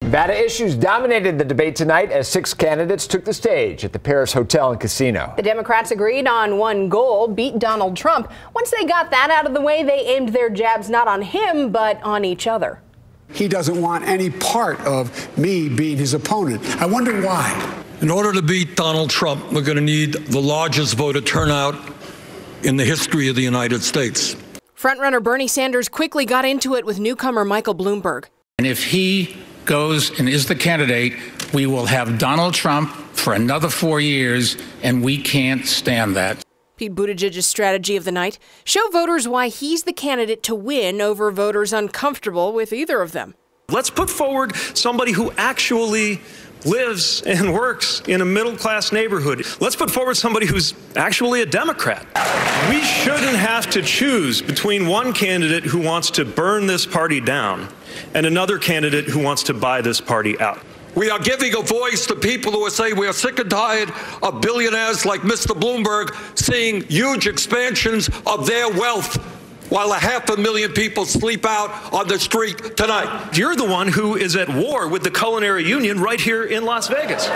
Nevada issues dominated the debate tonight as 6 candidates took the stage at the Paris Hotel and Casino. The Democrats agreed on one goal: beat Donald Trump. Once they got that out of the way, they aimed their jabs not on him, but on each other. He doesn't want any part of me being his opponent. I wonder why. In order to beat Donald Trump, we're going to need the largest voter turnout in the history of the United States. Frontrunner Bernie Sanders quickly got into it with newcomer Michael Bloomberg. And if he goes and is the candidate, we will have Donald Trump for another 4 years, and we can't stand that. Pete Buttigieg's strategy of the night: show voters why he's the candidate to win over voters uncomfortable with either of them. Let's put forward somebody who actually lives and works in a middle-class neighborhood. Let's put forward somebody who's actually a Democrat. We shouldn't have to choose between one candidate who wants to burn this party down and another candidate who wants to buy this party out. We are giving a voice to people who are saying we are sick and tired of billionaires like Mr. Bloomberg seeing huge expansions of their wealth while 500,000 people sleep out on the street tonight. You're the one who is at war with the Culinary Union right here in Las Vegas.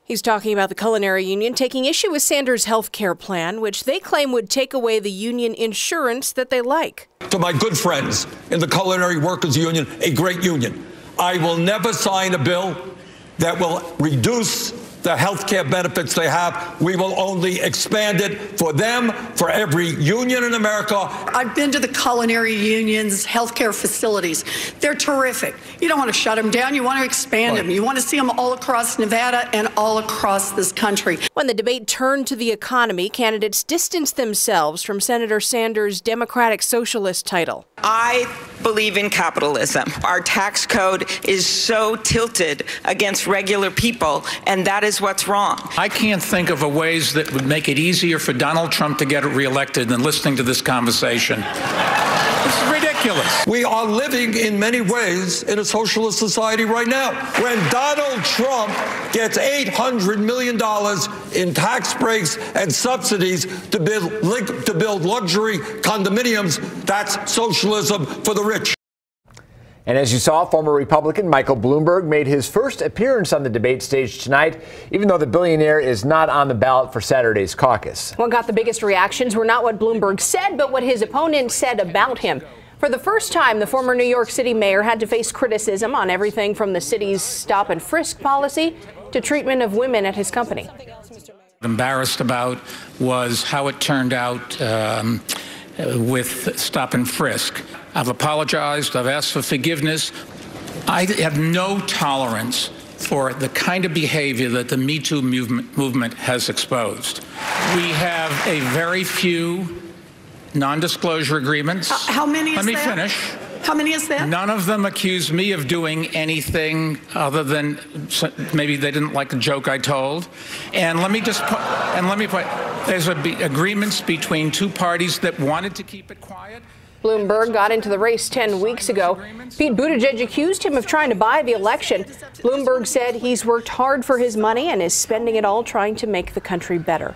He's talking about the Culinary Union taking issue with Sanders' health care plan, which they claim would take away the union insurance that they like. To my good friends in the Culinary Workers Union, a great union, I will never sign a bill that will reduce the health care benefits they have. We will only expand it for them, for every union in America. I've been to the Culinary Union's healthcare facilities. They're terrific. You don't want to shut them down. You want to expand them. You want to see them all across Nevada and all across this country. When the debate turned to the economy, candidates distanced themselves from Senator Sanders' Democratic Socialist title. I believe in capitalism. Our tax code is so tilted against regular people, and that is what's wrong. I can't think of ways that would make it easier for Donald Trump to get reelected than listening to this conversation. This is ridiculous. We are living in many ways in a socialist society right now. When Donald Trump gets $800 million in tax breaks and subsidies to build luxury condominiums, that's socialism for the rich. And as you saw, former Republican Michael Bloomberg made his first appearance on the debate stage tonight, even though the billionaire is not on the ballot for Saturday's caucus. What got the biggest reactions were not what Bloomberg said, but what his opponent said about him. For the first time, the former New York City mayor had to face criticism on everything from the city's stop and frisk policy to treatment of women at his company. Embarrassed about was how it turned out with stop and frisk. I've apologized. I've asked for forgiveness. I have no tolerance for the kind of behavior that the Me Too movement has exposed. We have a very few non-disclosure agreements. How many is that? Let me finish. How many is that? None of them accuse me of doing anything other than maybe they didn't like a joke I told. And let me put, there's agreements between two parties that wanted to keep it quiet. Bloomberg got into the race 10 weeks ago. Pete Buttigieg accused him of trying to buy the election. Bloomberg said he's worked hard for his money and is spending it all trying to make the country better.